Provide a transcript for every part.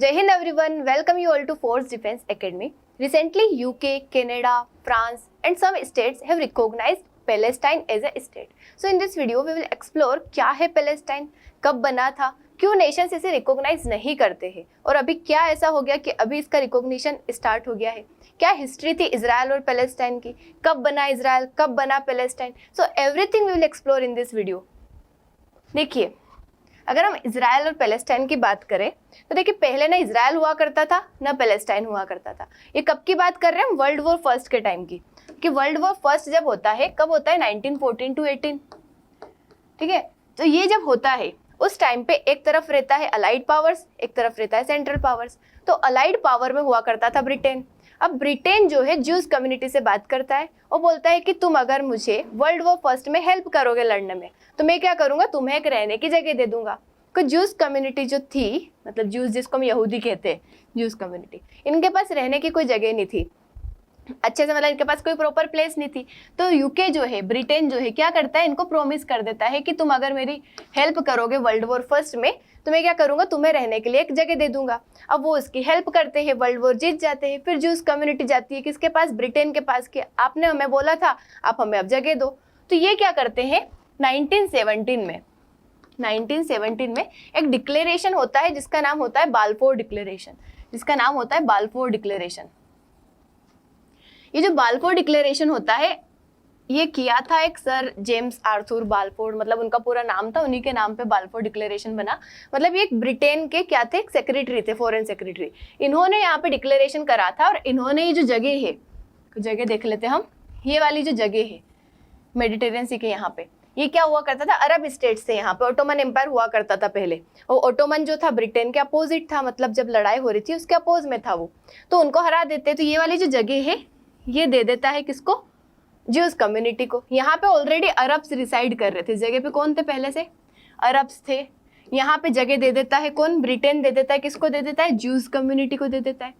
Jai Hind everyone, welcome you all to Force Defense Academy. Recently, UK, Canada, France and some states have recognized Palestine as a state. So in this video, we will explore क्या है Palestine, कब बना था, क्यों Nations इसे recognise नहीं करते हैं और अभी क्या ऐसा हो गया कि अभी इसका रिकॉग्निशन स्टार्ट हो गया है, क्या हिस्ट्री थी इजराइल और पैलेस्टाइन की, कब बना इजराइल, कब बना Palestine. So everything we will explore in this video. देखिए, अगर हम इजराइल और पैलेस्टाइन की बात करें तो देखिए पहले ना इजराइल हुआ करता था ना पैलेस्टाइन हुआ करता था. ये कब की बात कर रहे हैं हम? वर्ल्ड वॉर फर्स्ट के टाइम की. कि वर्ल्ड वॉर फर्स्ट जब होता है, कब होता है? 1914 to 18. ठीक है, तो ये जब होता है उस टाइम पे एक तरफ रहता है अलाइड पावर्स, एक तरफ रहता है सेंट्रल पावर्स. तो अलाइड पावर में हुआ करता था ब्रिटेन. अब ब्रिटेन जो है ज्यूज कम्युनिटी से बात करता है और बोलता है कि तुम अगर मुझे वर्ल्ड वॉर फर्स्ट में हेल्प करोगे लड़ने में तो मैं क्या करूंगा, तुम्हें एक रहने की जगह दे दूंगा. क्योंकि ज्यूज कम्युनिटी जो थी, मतलब ज्यूज जिसको हम यहूदी कहते हैं, ज्यूज कम्युनिटी, इनके पास रहने की कोई जगह नहीं थी अच्छे से, मतलब इनके पास कोई प्रॉपर प्लेस नहीं थी. तो यूके जो है, ब्रिटेन जो है, क्या करता है, इनको प्रॉमिस कर देता है कि तुम अगर मेरी हेल्प करोगे वर्ल्ड वॉर फर्स्ट में तो मैं क्या करूंगा, तुम्हें रहने के लिए एक जगह दे दूंगा. अब वो उसकी हेल्प करते हैं, वर्ल्ड वॉर जीत जाते हैं. फिर ज्यूज कम्युनिटी जाती है किसके पास? ब्रिटेन के पास, कि आपने हमें बोला था, आप हमें अब जगह दो. तो ये क्या करते हैं, 1917 में एक डिक्लेरेशन होता है जिसका नाम होता है बाल्फोर डिक्लेरेशन. ये जो बाल्फोर डिक्लेरेशन होता है, ये किया था एक सर जेम्स आर्थर बाल्फोर, मतलब उनका पूरा नाम था, उन्हीं के नाम पे बाल्फोर डिक्लेरेशन बना. मतलब ये एक ब्रिटेन के क्या थे, एक सेक्रेटरी थे, फॉरेन सेक्रेटरी. इन्होंने यहाँ पे डिक्लेरेशन करा था और इन्होंने ये जो जगह है, जगह देख लेते हम, ये वाली जो जगह है मेडिटेरियन सी के यहाँ पे, ये क्या हुआ करता था, अरब स्टेट्स थे. यहाँ पे ओटोमन एम्पायर हुआ करता था पहले, और ओटोमन जो था ब्रिटेन के अपोजिट था, मतलब जब लड़ाई हो रही थी उसके अपोज में था वो, तो उनको हरा देते. तो ये वाली जो जगह है ये दे देता है किसको? ज्यूज कम्युनिटी को. यहाँ पे ऑलरेडी अरब्स रिसाइड कर रहे थे. जगह पे कौन थे पहले से? अरब्स थे. यहाँ पे जगह दे देता है कौन? ब्रिटेन दे देता है. किसको दे देता है? ज्यूज कम्युनिटी को दे देता है.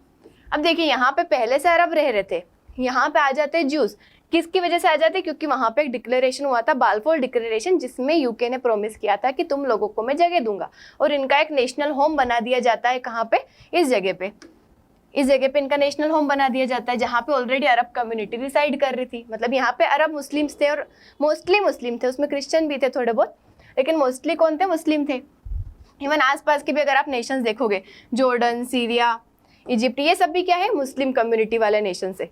अब देखिए, यहाँ पे पहले से अरब रह रहे थे, यहाँ पे आ जाते हैं ज्यूज. किसकी वजह से आ जाते हैं? क्योंकि वहाँ पे एक डिक्लेरेशन हुआ था, बाल्फोर डिक्लेरेशन, जिसमें यूके ने प्रॉमिस किया था कि तुम लोगों को मैं जगह दूंगा और इनका एक नेशनल होम बना दिया जाता है. कहाँ पे? इस जगह पे इनका नेशनल होम बना दिया जाता है, जहाँ पे ऑलरेडी अरब कम्युनिटी रिसाइड कर रही थी. मतलब यहाँ पे अरब मुस्लिम्स थे और मोस्टली मुस्लिम थे, उसमें क्रिश्चियन भी थे थोड़े बहुत, लेकिन मोस्टली कौन थे? मुस्लिम थे. इवन आसपास के भी अगर आप नेशंस देखोगे, जॉर्डन, सीरिया, इजिप्ट, ये सब भी क्या है? मुस्लिम कम्युनिटी वाले नेशन से.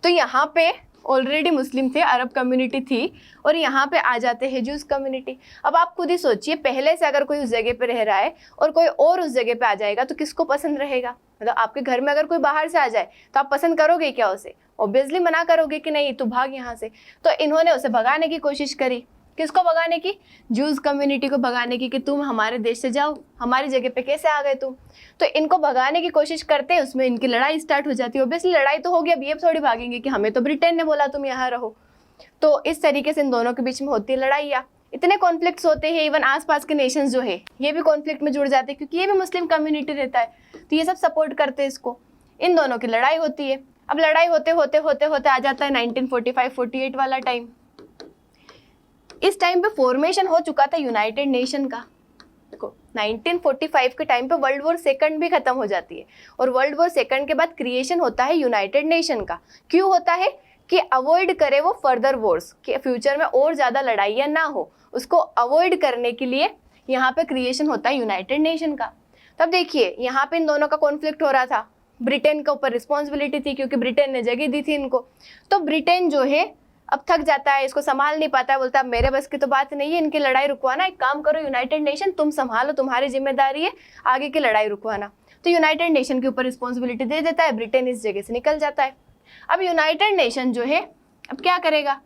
तो यहाँ पे ऑलरेडी मुस्लिम थे, अरब कम्युनिटी थी, और यहाँ पे आ जाते हैं ज्यूज कम्युनिटी. अब आप खुद ही सोचिए, पहले से अगर कोई उस जगह पे रह रहा है और कोई और उस जगह पे आ जाएगा तो किसको पसंद रहेगा? मतलब आपके घर में अगर कोई बाहर से आ जाए तो आप पसंद करोगे क्या उसे? ऑब्वियसली मना करोगे कि नहीं, तू भाग यहाँ से. तो इन्होंने उसे भगाने की कोशिश करी. किसको भगाने की? ज्यूज कम्युनिटी को भगाने की, कि तुम हमारे देश से जाओ, हमारी जगह पे कैसे आ गए तुम. तो इनको भगाने की कोशिश करते हैं, उसमें इनकी लड़ाई स्टार्ट हो जाती है. ऑब्वियसली लड़ाई तो होगी, अब ये थोड़ी भागेंगे कि हमें तो ब्रिटेन ने बोला तुम यहाँ रहो. तो इस तरीके से इन दोनों के बीच में होती है लड़ाइयाँ. इतने कॉन्फ्लिक्ट्स होते हैं, इवन आसपास के नेशंस जो है ये भी कॉन्फ्लिक्ट में जुड़ जाते हैं, क्योंकि ये भी मुस्लिम कम्युनिटी रहता है, तो ये सब सपोर्ट करते हैं इसको. इन दोनों की लड़ाई होती है. अब लड़ाई होते होते होते होते आ जाता है 1945-48 वाला टाइम. इस टाइम पे फॉर्मेशन हो चुका था यूनाइटेड नेशन का. देखो, 1945 के टाइम पे वर्ल्ड वॉर सेकंड भी खत्म हो जाती है, और वर्ल्ड वॉर सेकंड के बाद क्रिएशन होता है यूनाइटेड नेशन का. क्यों होता है? कि अवॉइड करे वो फर्दर वॉर्स, कि फ्यूचर में और ज़्यादा लड़ाइयाँ ना हो, उसको अवॉइड करने के लिए यहाँ पे क्रिएशन होता है यूनाइटेड नेशन का. तब देखिए, यहाँ पे इन दोनों का कॉन्फ्लिक्ट हो रहा था. ब्रिटेन के ऊपर रिस्पॉन्सिबिलिटी थी क्योंकि ब्रिटेन ने जगह दी थी इनको. तो ब्रिटेन जो है अब थक जाता है, इसको संभाल नहीं पाता है, बोलता है मेरे बस की तो बात नहीं है इनकी लड़ाई रुकवाना, एक काम करो यूनाइटेड नेशन तुम संभालो, तुम्हारी जिम्मेदारी है आगे की लड़ाई रुकवाना. तो यूनाइटेड नेशन के ऊपर रिस्पॉन्सिबिलिटी दे देता है, ब्रिटेन इस जगह से निकल जाता है. अब यूनाइटेड नेशन जो है अब क्या करेगा?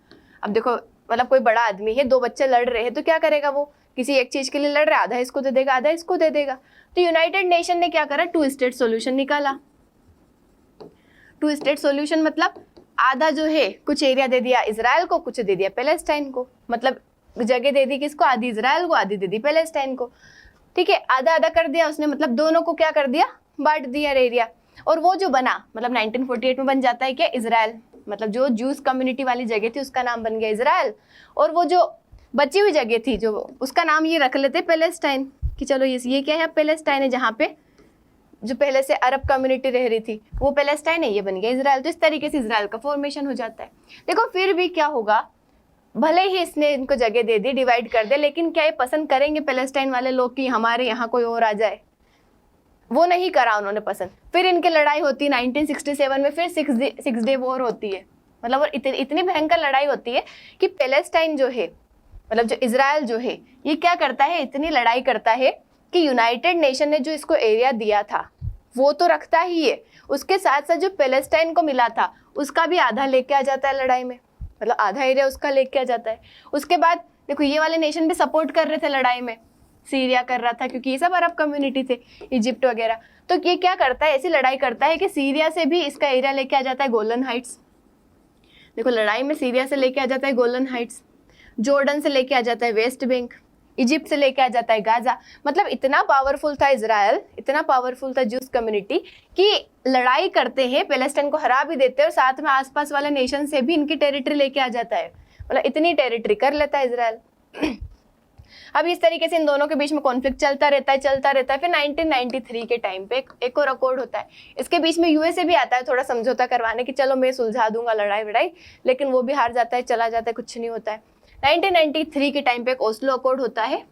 अब देखो, मतलब कोई बड़ा आदमी है, दो बच्चे लड़ रहे हैं, तो क्या करेगा वो? किसी एक चीज़ के लिए लड़ रहा है, आधा इसको दे देगा, आधा इसको दे देगा. तो यूनाइटेड नेशन ने क्या करा? 2 स्टेट सोल्यूशन निकाला. 2 स्टेट सोल्यूशन मतलब आधा जो है कुछ एरिया दे दिया इजराइल को, कुछ दे दिया पैलेस्टाइन को. मतलब जगह दे दी किसको? आधी इजराइल को, आधी दे दी पैलेस्टाइन को. ठीक है, आधा आधा कर दिया उसने, मतलब दोनों को क्या कर दिया? बांट दिया एरिया. और वो जो बना, मतलब 1948 में बन जाता है क्या? इजराइल. मतलब जो ज्यूज कम्युनिटी वाली जगह थी उसका नाम बन गया इजराइल, और वो जो बची हुई जगह थी जो, उसका नाम ये रख लेते पैलेस्टाइन, कि चलो ये क्या है? पैलेस्टाइन है, जहाँ पे जो पहले से अरब कम्युनिटी रह रही थी वो पैलेस्टाइन है, ये बन गया इजराइल। तो इस तरीके से इजराइल का फॉर्मेशन हो जाता है। देखो फिर भी क्या होगा, भले ही इसने इनको जगह दे दी, डिवाइड कर दे, लेकिन क्या ये पसंद करेंगे पैलेस्टाइन वाले लोग कि हमारे यहाँ कोई और आ जाए? वो नहीं करा उन्होंने पसंद। फिर इनकी लड़ाई होती है 1967 में, फिर सिक्स डे वॉर होती है। मतलब और इतनी भयंकर लड़ाई होती है कि पैलेस्टाइन जो है, मतलब जो इजराइल जो है, ये क्या करता है, इतनी लड़ाई करता है कि यूनाइटेड नेशन ने जो इसको एरिया दिया था वो तो रखता ही है, उसके साथ साथ जो पैलेस्टाइन को मिला था उसका भी आधा लेके आ जाता है लड़ाई में, मतलब आधा एरिया उसका लेके आ जाता है। उसके बाद देखो ये वाले नेशन भी सपोर्ट कर रहे थे लड़ाई में, सीरिया कर रहा था क्योंकि ये सब अरब कम्युनिटी थे, इजिप्ट वगैरह। तो ये क्या करता है, ऐसी लड़ाई करता है कि सीरिया से भी इसका एरिया लेके आ जाता है गोलन हाइट्स। देखो लड़ाई में सीरिया से लेके आ जाता है गोलन हाइट्स, जॉर्डन से लेके आ जाता है वेस्ट बैंक, इजिप्ट से लेके आ जाता है गाजा। मतलब इतना पावरफुल था इजराइल, इतना पावरफुल था जूस कम्युनिटी कि लड़ाई करते हैं, पैलेस्टाइन को हरा भी देते हैं और साथ में आसपास वाले नेशन से भी इनकी टेरिटरी लेके आ जाता है। मतलब इतनी टेरिटरी कर लेता है इजराइल। अब इस तरीके से इन दोनों के बीच में कॉन्फ्लिक्ट चलता रहता है। फिर 1993 के टाइम पे एक और अकॉर्ड होता है। इसके बीच में यूएसए भी आता है थोड़ा समझौता करवाने की, चलो मैं सुलझा दूंगा लड़ाई वड़ाई, लेकिन वो भी हार जाता है, चला जाता है, कुछ नहीं होता है। 1993 के टाइम पे एक ओस्लो अकॉर्ड होता है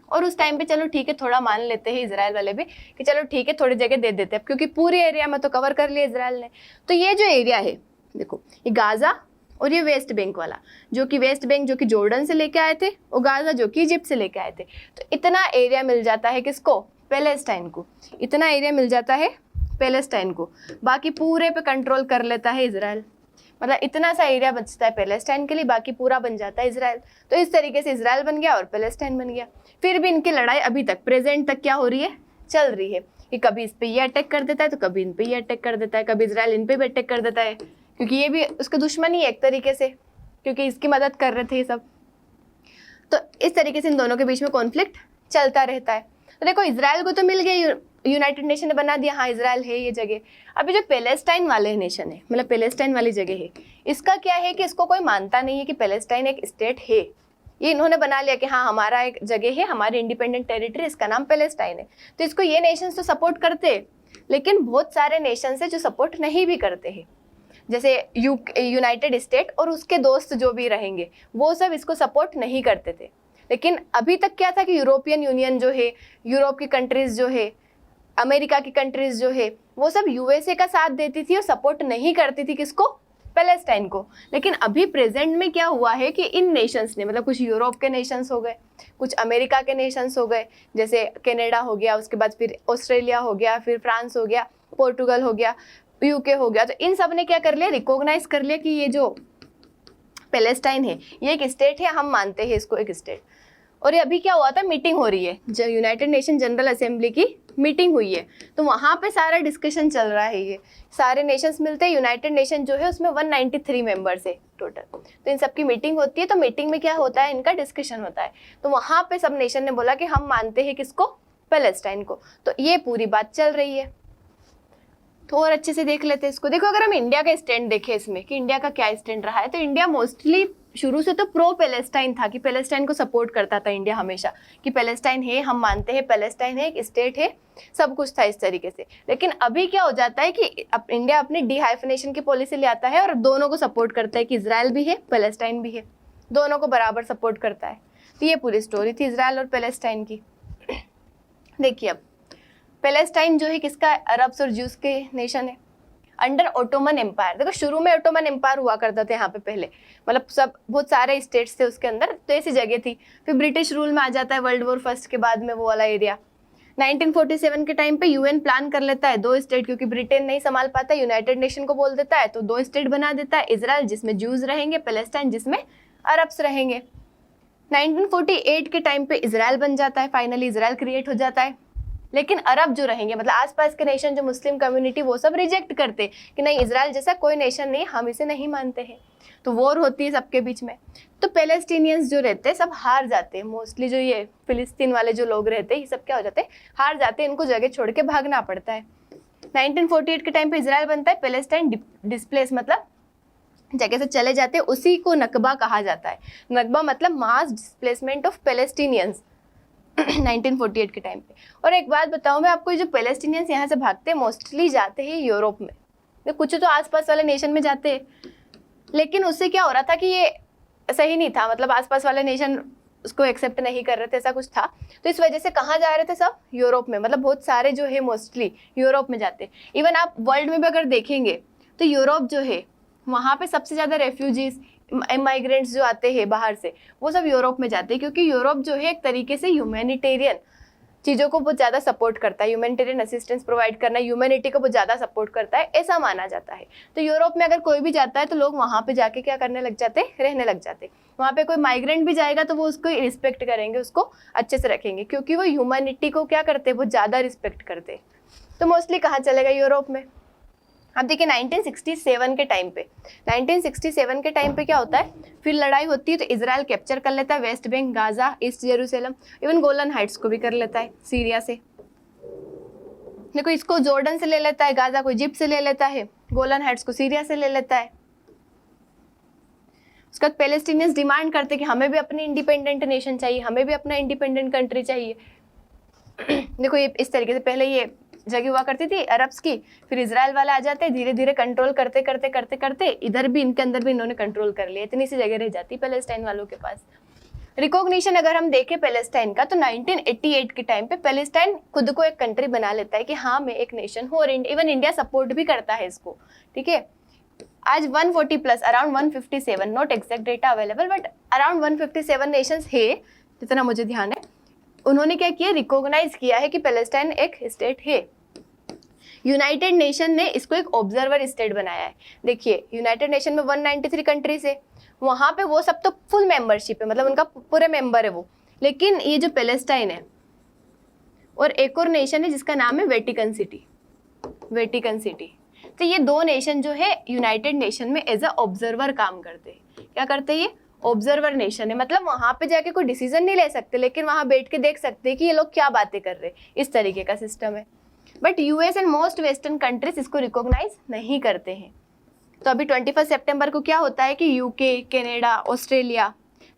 और उस टाइम पे चलो ठीक है, थोड़ा मान लेते हैं इजराइल वाले भी कि चलो ठीक है थोड़ी जगह दे देते हैं, क्योंकि पूरे एरिया में तो कवर कर लिया इजराइल ने। तो ये जो एरिया है देखो, ये गाजा और ये वेस्ट बैंक वाला, जो कि वेस्ट बैंक जो कि जॉर्डन से लेके आए थे, और गाजा जो कि इजिप्ट से लेके आए थे। तो इतना एरिया मिल जाता है किसको, पैलेस्टाइन को। इतना एरिया मिल जाता है पैलेस्टाइन को, बाकी पूरे पे कंट्रोल कर लेता है इजराइल। मतलब इतना सा एरिया बचता है पैलेस्टाइन के लिए, बाकी पूरा बन जाता है इजराइल। तो इस तरीके से इजराइल बन गया और पैलेस्टाइन बन गया। फिर भी इनकी लड़ाई अभी तक प्रेजेंट तक क्या हो रही है, चल रही है कि कभी इस पे ये अटैक कर देता है तो कभी इन पे ये अटैक कर देता है, कभी इजराइल इन पे भी अटैक कर देता है, क्योंकि ये भी उसका दुश्मन ही है एक तरीके से, क्योंकि इसकी मदद कर रहे थे ये सब। तो इस तरीके से इन दोनों के बीच में कॉन्फ्लिक्ट चलता रहता है। तो देखो इजराइल को तो मिल गया, यूनाइटेड नेशन ने बना दिया, हाँ इजराइल है ये जगह। अभी जो पैलेस्टाइन वाले नेशन है, मतलब पैलेस्टाइन वाली जगह है, इसका क्या है कि इसको कोई मानता नहीं है कि पैलेस्टाइन एक स्टेट है। ये इन्होंने बना लिया कि हाँ हमारा एक जगह है, हमारी इंडिपेंडेंट टेरिटरी, इसका नाम पैलेस्टाइन है। तो इसको ये नेशंस तो सपोर्ट करते हैं, लेकिन बहुत सारे नेशंस है जो सपोर्ट नहीं भी करते हैं, जैसे यूनाइटेड स्टेट और उसके दोस्त जो भी रहेंगे वो सब इसको सपोर्ट नहीं करते थे। लेकिन अभी तक क्या था कि यूरोपियन यूनियन जो है, यूरोप की कंट्रीज जो है, अमेरिका की कंट्रीज जो है, वो सब यूएसए का साथ देती थी और सपोर्ट नहीं करती थी किसको, पैलेस्टाइन को। लेकिन अभी प्रेजेंट में क्या हुआ है कि इन नेशंस ने, मतलब कुछ यूरोप के नेशंस हो गए, कुछ अमेरिका के नेशंस हो गए, जैसे कनाडा हो गया, उसके बाद फिर ऑस्ट्रेलिया हो गया, फिर फ्रांस हो गया, पोर्टुगल हो गया, यूके हो गया। तो इन सब ने क्या कर लिया, रिकॉग्नाइज कर लिया कि ये जो पैलेस्टाइन है ये एक स्टेट है, हम मानते हैं इसको एक स्टेट। और ये अभी क्या हुआ था, मीटिंग हो रही है, जो यूनाइटेड नेशन जनरल असेंबली की मीटिंग हुई है, तो वहाँ पे सारा डिस्कशन चल रहा है। ये सारे नेशंस मिलते हैं, यूनाइटेड नेशन जो है उसमें 193 मेंबर्स है टोटल। तो इन सब की मीटिंग होती है, तो मीटिंग में क्या होता है, इनका डिस्कशन होता है। तो वहाँ पे सब नेशन ने बोला कि हम मानते हैं किसको, पैलेस्टाइन को। तो ये पूरी बात चल रही है। तो और अच्छे से देख लेते हैं इसको। देखो अगर हम इंडिया का स्टैंड देखें इसमें कि इंडिया का क्या स्टैंड रहा है, तो इंडिया मोस्टली शुरू से तो प्रो पैलेस्टाइन था, कि पैलेस्टाइन को सपोर्ट करता था इंडिया हमेशा, कि पैलेस्टाइन है, हम मानते हैं पैलेस्टाइन है, एक स्टेट है, सब कुछ था इस तरीके से। लेकिन अभी क्या हो जाता है कि इंडिया अपनी डिहाइफनेशन की पॉलिसी ले आता है और दोनों को सपोर्ट करता है कि इजराइल भी है, पैलेस्टाइन भी है, दोनों को बराबर सपोर्ट करता है। तो ये पूरी स्टोरी थी इजराइल और पैलेस्टाइन की। देखिए अब पैलेस्टाइन जो है किसका, अरब्स और ज्यूस के नेशन है अंडर ओटोमन एम्पायर। देखो शुरू में ओटोमन एम्पायर हुआ करता था यहाँ पे पहले, मतलब सब बहुत सारे स्टेट्स थे उसके अंदर, तो ऐसी जगह थी। फिर ब्रिटिश रूल में आ जाता है वर्ल्ड वॉर फर्स्ट के बाद में वो वाला एरिया। 1947 के टाइम पे यूएन प्लान कर लेता है 2 स्टेट, क्योंकि ब्रिटेन नहीं संभाल पाता, यूनाइटेड नेशन को बोल देता है, तो 2 स्टेट बना देता है, इजराइल जिसमें ज्यूज रहेंगे, पैलेस्टाइन जिसमें अरब्स रहेंगे। 1948 के टाइम पे इजराइल बन जाता है, फाइनली इजराइल क्रिएट हो जाता है। लेकिन अरब जो रहेंगे, मतलब आसपास के नेशन जो मुस्लिम कम्युनिटी, वो सब रिजेक्ट करते कि नहीं इजराइल जैसा कोई नेशन नहीं, हम इसे नहीं मानते हैं। तो वॉर होती है सबके बीच में। तो पैलेस्टीनियंस जो रहते हैं सब हार जाते हैं, मोस्टली जो ये फिलिस्तीन वाले जो लोग रहते हैं ये सब क्या हो जाते हैं, हार जाते हैं, इनको जगह छोड़ के भागना पड़ता है। 1948 के टाइम पे इजराइल बनता है, पैलेस्टाइन डिस्प्लेस मतलब जगह से चले जाते हैं, उसी को नकबा कहा जाता है। नकबा मतलब मास डिस्प्लेसमेंट ऑफ पैलेस्टीनियंस, 1948 के टाइम पे। और एक बात बताऊं मैं आपको, ये जो पैलेस्टीनियंस यहाँ से भागते हैं मोस्टली जाते हैं यूरोप में, कुछ तो आसपास वाले नेशन में जाते हैं, लेकिन उससे क्या हो रहा था कि ये सही नहीं था, मतलब आसपास वाले नेशन उसको एक्सेप्ट नहीं कर रहे थे, ऐसा कुछ था। तो इस वजह से कहाँ जा रहे थे सब? यूरोप में, मतलब बहुत सारे जो है मोस्टली यूरोप में जाते। इवन आप वर्ल्ड में भी अगर देखेंगे तो यूरोप जो है वहाँ पे सबसे ज़्यादा रेफ्यूजीज माइग्रेंट्स जो आते हैं बाहर से, वो सब यूरोप में जाते हैं, क्योंकि यूरोप जो है एक तरीके से ह्यूमैनिटेरियन चीज़ों को बहुत ज़्यादा सपोर्ट करता है, ह्यूमैनिटेरियन असिस्टेंस प्रोवाइड करना, ह्यूमैनिटी को बहुत ज़्यादा सपोर्ट करता है, ऐसा माना जाता है। तो यूरोप में अगर कोई भी जाता है तो लोग वहाँ पे जाके क्या करने लग जाते, रहने लग जाते। वहाँ पे कोई माइग्रेंट भी जाएगा तो वो उसको रिस्पेक्ट करेंगे, उसको अच्छे से रखेंगे, क्योंकि वो ह्यूमैनिटी को क्या करते, बहुत ज़्यादा रिस्पेक्ट करते। तो मोस्टली कहाँ चलेगा? यूरोप में। अब देखिए 1967 के टाइम पे, 1967 के टाइम पे क्या होता है, फिर लड़ाई होती है तो इजराइल कैप्चर कर लेता है West Bank, Gaza, east Jerusalem, even Golan Heights को भी कर लेता है सीरिया से। देखो इसको जॉर्डन से ले लेता है, गाजा को इजिप्ट से ले लेता है, गोलन हाइट्स को सीरिया से ले लेता है। उसके बाद पैलेस्टीनियंस डिमांड करते कि हमें भी अपनी इंडिपेंडेंट नेशन चाहिए, हमें भी अपना इंडिपेंडेंट कंट्री चाहिए। देखो ये इस तरीके से पहले ये जगह हुआ करती थी अरब्स की, फिर इजराइल वाले आ जाते, धीरे धीरे कंट्रोल करते करते करते करते इधर भी, इनके अंदर भी इन्होंने कंट्रोल कर लिया, इतनी सी जगह रह जाती पैलेस्टाइन वालों के पास। रिकॉग्निशन अगर हम देखें पैलेस्टाइन का, तो 1988 के टाइम पे पैलेस्टाइन खुद को एक कंट्री बना लेता है कि हाँ मैं एक नेशन हूँ, और इवन इंडिया सपोर्ट भी करता है इसको, ठीक है। आज 140 plus, around 157, not exact data available, but around 157 Nations है जितना मुझे ध्यान है, उन्होंने क्या किया, रिकॉग्नाइज किया है कि पैलेस्टाइन एक स्टेट है। यूनाइटेड नेशन ने इसको एक ऑब्जर्वर स्टेट बनाया है। देखिए यूनाइटेड नेशन में 193 कंट्रीज है, वहाँ पे वो सब तो फुल मेंबरशिप है, मतलब उनका पूरे मेंबर है वो, लेकिन ये जो पैलेस्टाइन है और एक और नेशन है जिसका नाम है वेटिकन सिटी, वेटिकन सिटी। तो ये दो नेशन जो है यूनाइटेड नेशन में एज अ ऑब्जर्वर काम करते हैं। क्या करते हैं ये? ऑब्जर्वर नेशन है, मतलब वहाँ पे जाके कोई डिसीजन नहीं ले सकते, लेकिन वहाँ बैठ के देख सकते हैं कि ये लोग क्या बातें कर रहे हैं, इस तरीके का सिस्टम है। But US and most western countries इसको रिकॉग्नाइज नहीं करते हैं। तो अभी 21 सितंबर को क्या होता है कि यूके, कनाडा, ऑस्ट्रेलिया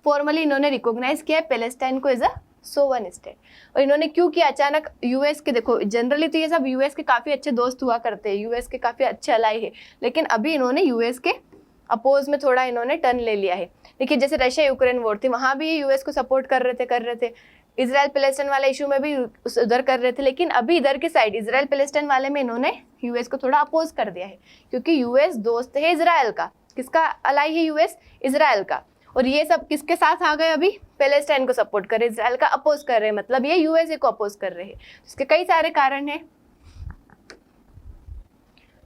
फॉर्मली इन्होंने रिकॉग्नाइज किया है पैलेस्टाइन को एज अ सोवन स्टेट। और इन्होंने क्यों किया? अचानक यूएस के, देखो जनरली तो ये सब यूएस के काफ़ी अच्छे दोस्त हुआ करते हैं, यूएस के काफ़ी अच्छे अलाई है, लेकिन अभी इन्होंने यूएस के अपोज में थोड़ा इन्होंने टर्न ले लिया है। देखिए जैसे रशिया यूक्रेन वॉर थी, वहाँ भी ये यूएस को सपोर्ट कर रहे थे, इजराइल पैलेस्टाइन वाले इशू में भी उधर कर रहे थे, लेकिन अभी इधर की साइड इजराइल पैलेस्टाइन वाले में इन्होंने यूएस को थोड़ा अपोज कर दिया है, क्योंकि यूएस दोस्त है इजराइल का। किसका अलाई है यूएस? इजराइल का। और ये सब किसके साथ आ गए? अभी पैलेस्टाइन को सपोर्ट कर रहे, इजराइल का अपोज कर रहे हैं, मतलब ये यूएसए को अपोज कर रहे हैं। इसके कई सारे कारण हैं।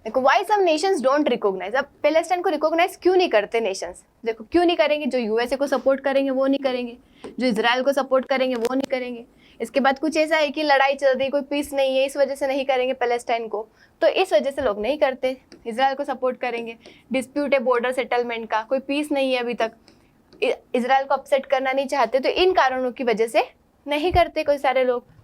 देखो why some nations don't recognise, अब पैलेस्टाइन को रिकॉग्नाइज क्यों नहीं करते नेशंस? देखो क्यों नहीं करेंगे? जो यूएसए को सपोर्ट करेंगे वो नहीं करेंगे, जो इजराइल को सपोर्ट करेंगे वो नहीं करेंगे। इसके बाद कुछ ऐसा है कि लड़ाई चल रही, कोई पीस नहीं है, इस वजह से नहीं करेंगे पैलेस्टाइन को, तो इस वजह से लोग नहीं करते, इजराइल को सपोर्ट करेंगे। डिस्प्यूट है बॉर्डर सेटलमेंट का, कोई पीस नहीं है अभी तक, इजराइल को अपसेट करना नहीं चाहते, तो इन कारणों की वजह से नहीं करते कोई सारे लोग।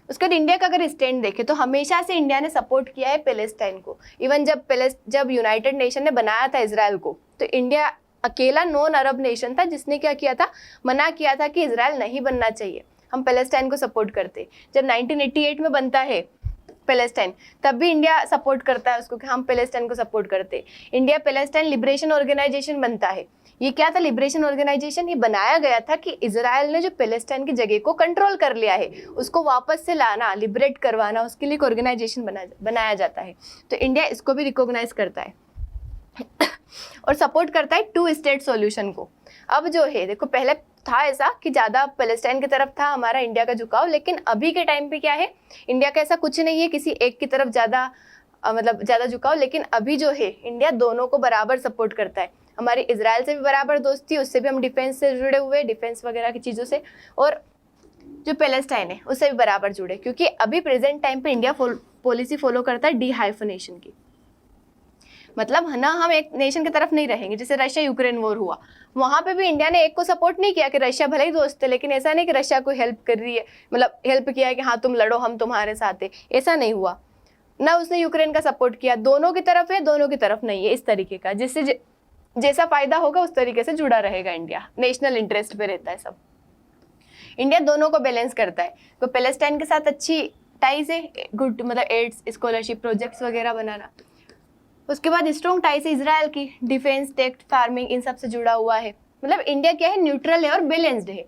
उसके बाद इंडिया का अगर स्टैंड देखें तो हमेशा से इंडिया ने सपोर्ट किया है पैलेस्टाइन को। इवन जब यूनाइटेड नेशन ने बनाया था इजराइल को, तो इंडिया अकेला नॉन अरब नेशन था जिसने क्या किया था, मना किया था कि इजराइल नहीं बनना चाहिए, हम पैलेस्टाइन को सपोर्ट करते। जब 1988 में बनता है पैलेस्टाइन, तब भी इंडिया सपोर्ट करता है उसको कि हम पैलेस्टाइन को सपोर्ट करते। इंडिया पैलेस्टाइन लिबरेशन ऑर्गेनाइजेशन बनता है। ये क्या था लिबरेशन ऑर्गेनाइजेशन? ये बनाया गया था कि इजराइल ने जो पैलेस्टाइन की जगह को कंट्रोल कर लिया है उसको वापस से लाना, लिबरेट करवाना, उसके लिए एक ऑर्गेनाइजेशन बनाया जाता है। तो इंडिया इसको भी रिकॉग्नाइज करता है और सपोर्ट करता है 2 स्टेट सॉल्यूशन को। अब जो है देखो, पहले था ऐसा कि ज़्यादा पैलेस्टाइन की तरफ था हमारा इंडिया का झुकाव, लेकिन अभी के टाइम पे क्या है, इंडिया का ऐसा कुछ नहीं है किसी एक की तरफ ज़्यादा मतलब ज़्यादा झुकाव, लेकिन अभी जो है इंडिया दोनों को बराबर सपोर्ट करता है। हमारी इजराइल से भी बराबर दोस्ती, उससे भी हम डिफेंस से जुड़े हुए, डिफेंस वगैरह की चीज़ों से, और जो पैलेस्टाइन है उससे भी बराबर जुड़े, क्योंकि अभी प्रेजेंट टाइम पे इंडिया पॉलिसी फॉलो करता है डीहाइफनेशन की। मतलब है ना, हम एक नेशन की तरफ नहीं रहेंगे। जैसे रशिया यूक्रेन वॉर हुआ, वहाँ पे भी इंडिया ने एक को सपोर्ट नहीं किया कि रशिया भले ही दोस्त है, लेकिन ऐसा नहीं कि रशिया को हेल्प कर रही है, मतलब हेल्प किया है कि हाँ तुम लड़ो हम तुम्हारे साथ है, ऐसा नहीं हुआ ना। उसने यूक्रेन का सपोर्ट किया, दोनों की तरफ है दोनों की तरफ नहीं है, इस तरीके का, जिससे जैसा फायदा होगा उस तरीके से जुड़ा रहेगा इंडिया, नेशनल इंटरेस्ट पे रहता है सब। इंडिया दोनों को बैलेंस करता है, तो पैलेस्टाइन के साथ अच्छी टाइज है, गुड मतलब एड्स, स्कॉलरशिप, प्रोजेक्ट्स वगैरह बनाना। उसके बाद स्ट्रॉन्ग टाइज है इजराइल की, डिफेंस, टेक, फार्मिंग, इन सब से जुड़ा हुआ है। मतलब इंडिया क्या है, न्यूट्रल है और बैलेंस्ड है।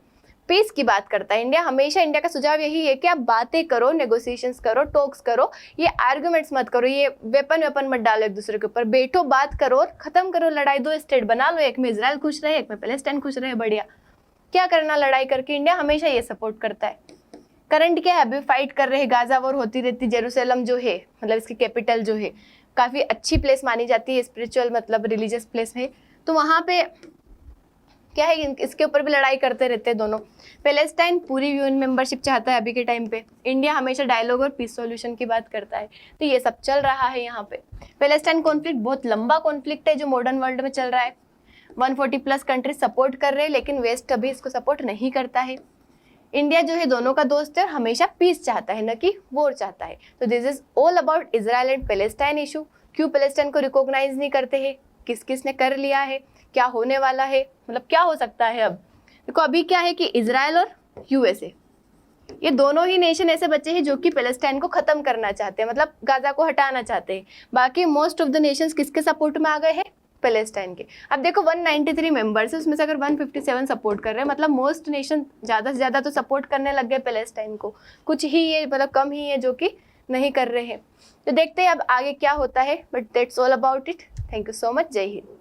पीस की बात करता है इंडिया हमेशा। इंडिया का सुझाव यही है कि आप बातें करो, नेगोशिएशंस करो, टॉक्स करो, ये आर्गुमेंट्स मत करो, ये वेपन मत डालो एक दूसरे के ऊपर, बैठो, बात करो और खत्म करो लड़ाई। 2 स्टेट बना लो, एक में इजराइल खुश रहे, एक में पैलेस्टाइन खुश रहे, बढ़िया। क्या करना लड़ाई करके, इंडिया हमेशा ये सपोर्ट करता है। करंट क्या है, अभी फाइट कर रहे हैं, गाजा वॉर होती रहती, जेरूसलम जो है मतलब इसकी कैपिटल जो है काफ़ी अच्छी प्लेस मानी जाती है, स्पिरिचुअल मतलब रिलीजियस प्लेस है, तो वहाँ पे क्या है, इसके ऊपर भी लड़ाई करते रहते हैं दोनों। पैलेस्टाइन पूरी यूएन मेंबरशिप चाहता है अभी के टाइम पे, इंडिया हमेशा डायलॉग और पीस सॉल्यूशन की बात करता है, तो ये सब चल रहा है यहाँ पे। पैलेस्टाइन कॉन्फ्लिक्ट बहुत लंबा कॉन्फ्लिक्ट है जो मॉडर्न वर्ल्ड में चल रहा है। 140+ कंट्रीज सपोर्ट कर रहे हैं, लेकिन वेस्ट अभी इसको सपोर्ट नहीं करता है। इंडिया जो है दोनों का दोस्त है और हमेशा पीस चाहता है, न कि वॉर चाहता है। तो this is all about Israel and Palestine issue. क्यों पैलेस्टाइन को रिकॉग्नाइज नहीं करते हैं, किस किस ने कर लिया है, क्या होने वाला है, मतलब क्या हो सकता है। अब देखो अभी क्या है कि इजराइल और यूएसए, ये दोनों ही नेशन ऐसे बचे हैं जो कि पैलेस्टाइन को खत्म करना चाहते हैं, मतलब गाजा को हटाना चाहते हैं। बाकी मोस्ट ऑफ द नेशंस किसके सपोर्ट में आ गए हैं, पैलेस्टाइन के। अब देखो 193 मेंबर्स है, उसमें से अगर 157 सपोर्ट कर रहे हैं, मतलब मोस्ट नेशन ज़्यादा से ज़्यादा तो सपोर्ट करने लग गए पैलेस्टाइन को। कुछ ही ये मतलब कम ही है जो कि नहीं कर रहे हैं। तो देखते हैं अब आगे क्या होता है, but that's all about it. Thank you so much. जय हिंद।